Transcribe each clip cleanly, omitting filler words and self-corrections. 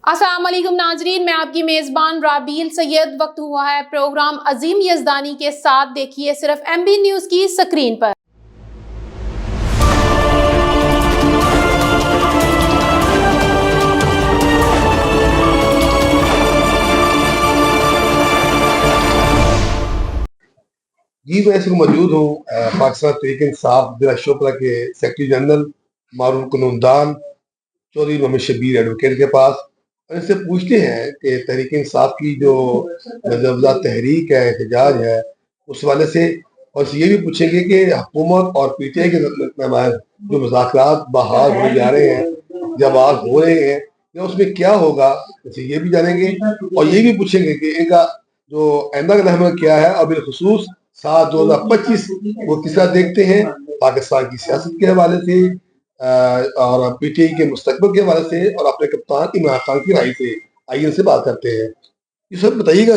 अस्सलाम वालेकुम नाजरीन, मैं आपकी मेज़बान राबील सैयद। वक्त हुआ है प्रोग्राम अजीम यज़दानी के साथ। देखिए सिर्फ MB न्यूज़ की स्क्रीन पर। जी मैं इस वक्त मौजूद हूँ पाकिस्तान तहरीक इंसाफ जिला शोपरा के सेक्रेटरी जनरल मारूफ कानूनदान चौधरी मोहम्मद शबीर एडवोकेट के पास, और इनसे पूछते हैं कि तहरीक इंसाफ की जो नजरबजा तहरीक है, एहतजाज है, उस वाले से, और ये भी पूछेंगे कि हुकूमत और PTI के दरमियान जो मुज़ाकरात बहाल होने जा रहे हैं, जब बहाल हो रहे हैं, या उसमें क्या होगा, जैसे ये भी जानेंगे। और ये भी पूछेंगे कि इनका जो आइंदा का रहनुमा क्या है, और बिलखुसूस 7/2025 वो किस तरह देखते हैं पाकिस्तान की सियासत के हवाले से, और PTI के मुस्तकबिल के हवाले से, और अपने कप्तान इमरान खान की राय से। आइए इनसे बात करते हैं। ये सब बताइएगा।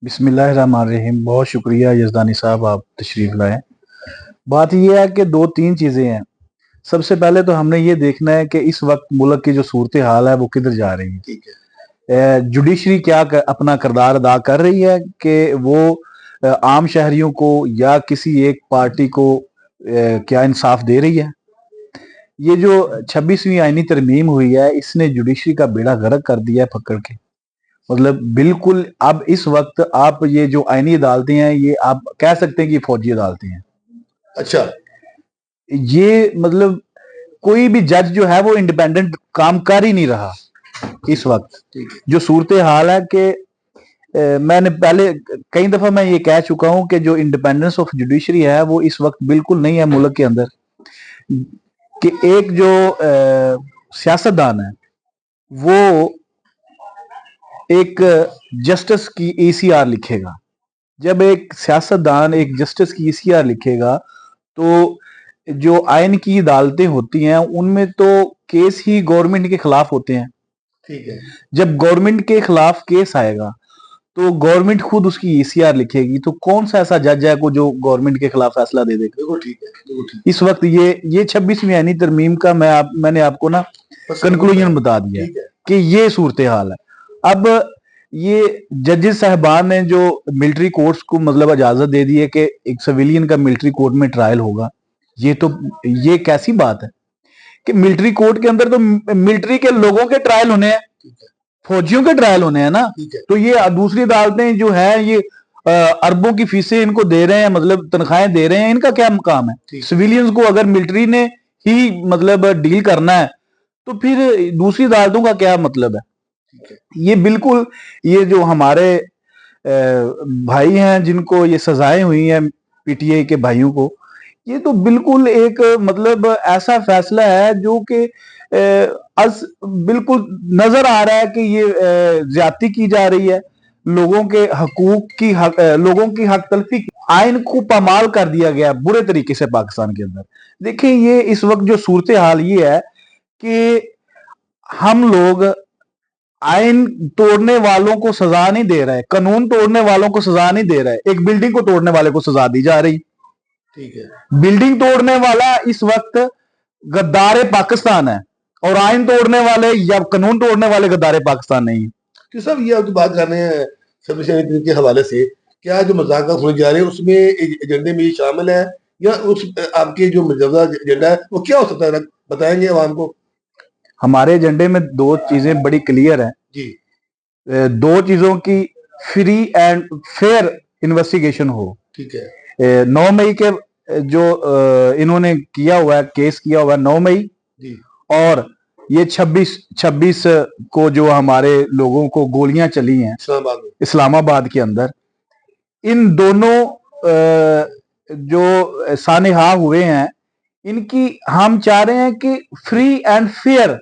बिस्मिल्लाहिर्रहमानिर्रहीम। बहुत शुक्रिया यज़दानी साहब, आप तशरीफ लाए। बात यह है कि 2-3 चीज़ें हैं। सबसे पहले तो हमने ये देखना है कि इस वक्त मुल्क की जो सूरत हाल है वो किधर जा रही है। ठीक है। जुडिशरी क्या अपना किरदार अदा कर रही है कि वो आम शहरियों को या किसी एक पार्टी को क्या इंसाफ दे रही है। ये जो 26वीं आईनी तरमीम हुई है, इसने जुडिशरी का बेड़ा गर्क कर दिया है पकड़ के। मतलब बिल्कुल अब इस वक्त आप ये जो आईनी अदालतें हैं, ये आप कह सकते हैं कि फौजी अदालतें हैं। अच्छा, ये मतलब कोई भी जज जो है वो इंडिपेंडेंट काम कर ही नहीं रहा इस वक्त। जो सूरत हाल है कि मैंने पहले कई दफा मैं ये कह चुका हूं कि जो इंडिपेंडेंस ऑफ जुडिशरी है वो इस वक्त बिल्कुल नहीं है मुल्क के अंदर। कि एक जो सियासतदान है वो एक जस्टिस की ECR लिखेगा। जब एक सियासतदान एक जस्टिस की ECR लिखेगा तो जो आइन की अदालतें होती हैं उनमें तो केस ही गवर्नमेंट के खिलाफ होते हैं। ठीक है। जब गवर्नमेंट के खिलाफ केस आएगा तो गवर्नमेंट खुद उसकी ECR लिखेगी, तो कौन सा ऐसा जज है को जो गवर्नमेंट के खिलाफ फैसला दे देगा। बिल्कुल ठीक है, बिल्कुल ठीक। इस वक्त ये 26वीं आईनी तरमीम का मैंने आपको ना कंक्लूजन बता दिया कि ये सूरत हाल है। अब ये जजेस साहबान ने जो मिलिट्री कोर्ट्स को मतलब इजाजत दे दी है कि एक सिविलियन का मिलिट्री कोर्ट में ट्रायल होगा। ये कैसी बात है कि मिलिट्री कोर्ट के अंदर तो मिलिट्री के लोगों के ट्रायल होने हैं, फौजियों के ट्रायल होने हैं ना। तो ये दूसरी अदालतें जो है ये अरबों की फीसें इनको दे रहे हैं, मतलब तनख्वाहें दे रहे हैं, इनका क्या मकाम है। सिविलियंस को अगर मिलिट्री ने ही मतलब डील करना है तो फिर दूसरी अदालतों का क्या मतलब है। ये बिल्कुल ये जो हमारे भाई हैं जिनको ये सजाएं हुई हैं PTI के भाइयों को, ये तो बिल्कुल एक मतलब ऐसा फैसला है जो कि बिल्कुल नजर आ रहा है कि ये ज्यादती की जा रही है, लोगों के हकूक की लोगों की हक तलफी, आइन को पामाल कर दिया गया बुरे तरीके से पाकिस्तान के अंदर। देखिए ये इस वक्त जो सूरत हाल ये है कि हम लोग आइन तोड़ने वालों को सजा नहीं दे रहे, कानून तोड़ने वालों को सजा नहीं दे रहे, एक बिल्डिंग को तोड़ने वाले को सजा दी जा रही। ठीक है। बिल्डिंग तोड़ने वाला इस वक्त गद्दार पाकिस्तान है और आइन तोड़ने वाले या कानून तोड़ने वाले गद्दार पाकिस्तान नहीं है। तो सब ये आप जो बात कर रहे हैं सर्विस के हवाले से, क्या जो मज़ाक़ात होने जा रहे हैं उसमें एजेंडे में ये शामिल है, या उस आपके जो मजबूत एजेंडा है वो क्या हो सकता है, बताएंगे आवाम को। हमारे एजेंडे में 2 चीजें बड़ी क्लियर है जी। 2 चीजों की फ्री एंड फेयर इन्वेस्टिगेशन हो। ठीक है। 9 मई के जो इन्होंने किया हुआ है, केस किया हुआ है 9 मई जी। और ये 26 को जो हमारे लोगों को गोलियां चली हैं इस्लामाबाद के अंदर, इन दोनों जो सानेहा हुए हैं इनकी हम चाह रहे हैं कि free and fair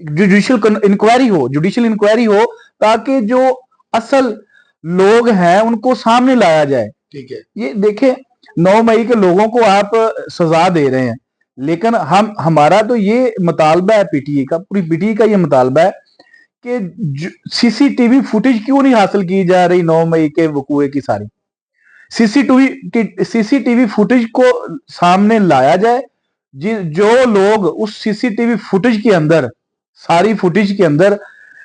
judicial inquiry हो ताकि जो असल लोग हैं उनको सामने लाया जाए। ठीक है। ये देखें 9 मई के लोगों को आप सजा दे रहे हैं, लेकिन हमारा तो ये मुतालबा है PTI का, पूरी PTI का ये मुतालबा है कि CCTV फुटेज क्यों नहीं हासिल की जा रही 9 मई के वकूए की सारी। CCTV फुटेज को सामने लाया जाए। जो लोग उस CCTV फुटेज के अंदर सारी फुटेज के अंदर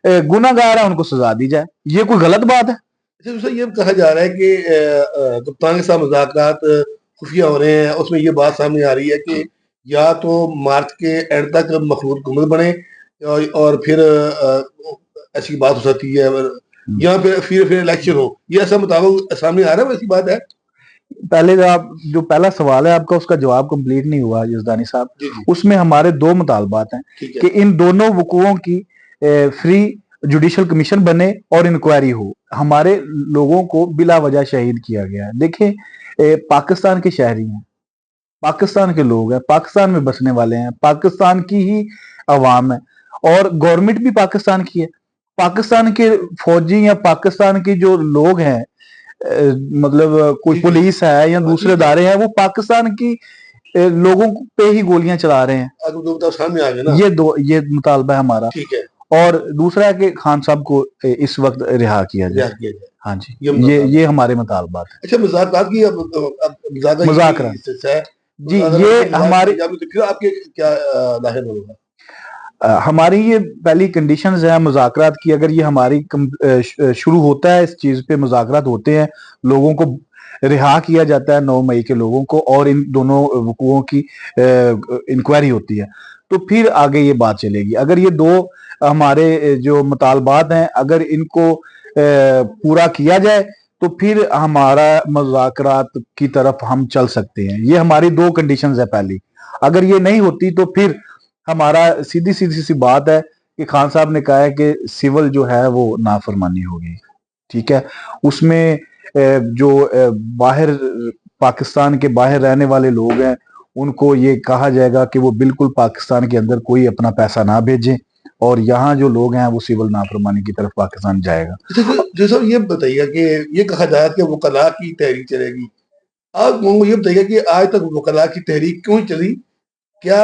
गुनाहगार है, उनको सजा दी जाए। ये कोई गलत बात है? अच्छा दूसरा ये कहा जा रहा है कि कप्तान के साथ मुज़ाकरात खुफिया हो रहे हैं, उसमें ये बात सामने आ रही है कि या तो मार्च के एंड तक मखलूत हुकूमत बने और फिर ऐसी बात हो सकती है, या फिर इलेक्शन हो, ये ऐसा मुताबिक सामने आ रहा है, वैसी बात है? पहले जो पहला सवाल है आपका, उसका जवाब कंप्लीट नहीं हुआ यज़दानी साहब। जी जी उसमें हमारे दो मुतालबात हैं ठीक है। कि इन दोनों वकुओं की फ्री जुडिशल कमीशन बने और इंक्वायरी हो। हमारे लोगों को बिला वजह शहीद किया गया है। देखें, पाकिस्तान के शहरी हैं, पाकिस्तान के लोग हैं, पाकिस्तान में बसने वाले हैं, पाकिस्तान की ही अवाम है और गवर्नमेंट भी पाकिस्तान की है। पाकिस्तान के फौजी या पाकिस्तान के जो लोग हैं, मतलब कोई पुलिस है या दूसरे इदारे हैं, वो पाकिस्तान की लोगों पे ही गोलियां चला रहे हैं। अगर दो बताओ सामने आ गए ना, ये मुतालबा है हमारा। ठीक है, और दूसरा है कि खान साहब को इस वक्त रिहा किया रिहा जाए। किया जाए। हाँ जी, ये ये हमारे मुतालबात है। अच्छा मुज़ाकरात की अब मुज़ाकरात। है जी, ये हमारे तो फिर आपके क्या लाहिर होगा? हमारी ये पहली कंडीशंस है मुज़ाकरात की। अगर ये हमारी शुरू होता है, इस चीज पे मुज़ाकरात होते हैं, लोगों को रिहा किया जाता है 9 मई के लोगों को, और इन दोनों वकुओं की इंक्वायरी होती है, तो फिर आगे ये बात चलेगी। अगर ये दो हमारे जो मुतालबात हैं, अगर इनको पूरा किया जाए तो फिर हमारा मुज़ाकरात की तरफ हम चल सकते हैं। ये हमारी दो कंडीशंस है पहली। अगर ये नहीं होती तो फिर हमारा सीधी सी बात है कि खान साहब ने कहा है कि सिविल जो है वो नाफरमानी होगी, ठीक है। उसमें जो बाहर पाकिस्तान के बाहर रहने वाले लोग हैं, उनको ये कहा जाएगा कि वो बिल्कुल पाकिस्तान के अंदर कोई अपना पैसा ना भेजें, और यहाँ जो लोग हैं वो सिविल नाफरमानी की तरफ पाकिस्तान जाएगा। जो सब ये बताइएगा कि ये कहा जाए कि वकला की तहरीक चलेगी, आप ये बताइएगा कि आज तक वकला की तहरीक क्यों चली